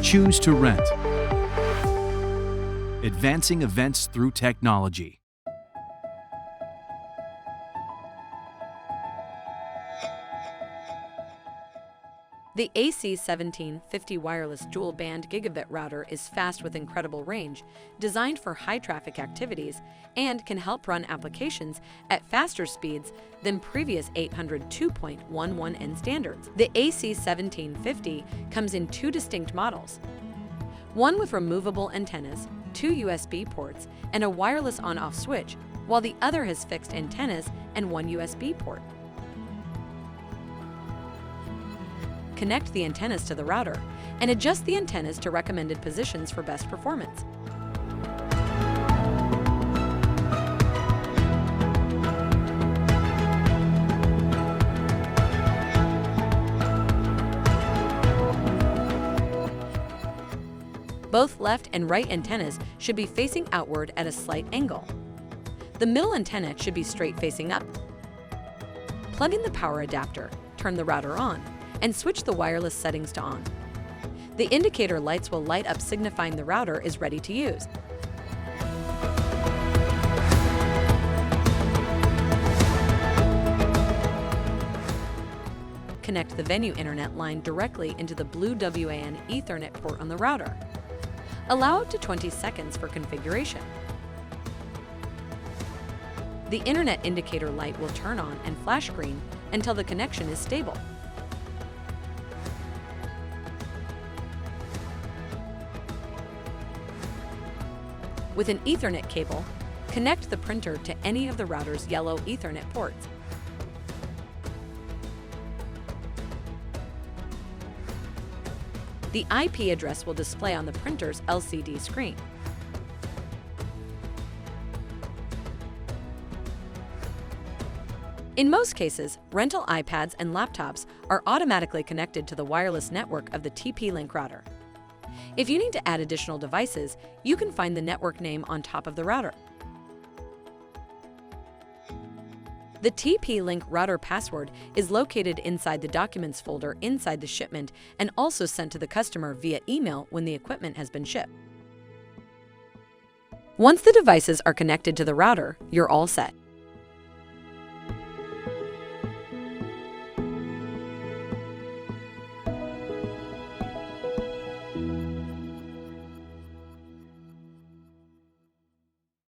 Choose to rent. Advancing events through technology. The AC1750 wireless dual-band gigabit router is fast with incredible range, designed for high-traffic activities, and can help run applications at faster speeds than previous 802.11n standards. The AC1750 comes in two distinct models, one with removable antennas, two USB ports, and a wireless on-off switch, while the other has fixed antennas and one USB port. Connect the antennas to the router and adjust the antennas to recommended positions for best performance. Both left and right antennas should be facing outward at a slight angle. The middle antenna should be straight facing up. Plug in the power adapter, turn the router on, and switch the wireless settings to on. The indicator lights will light up signifying the router is ready to use. Connect the venue internet line directly into the blue WAN Ethernet port on the router. Allow up to 20 seconds for configuration. The internet indicator light will turn on and flash green until the connection is stable. With an Ethernet cable, connect the printer to any of the router's yellow Ethernet ports. The IP address will display on the printer's LCD screen. In most cases, rental iPads and laptops are automatically connected to the wireless network of the TP-Link router. If you need to add additional devices, you can find the network name on top of the router. The TP-Link router password is located inside the Documents folder inside the shipment and also sent to the customer via email when the equipment has been shipped. Once the devices are connected to the router, you're all set.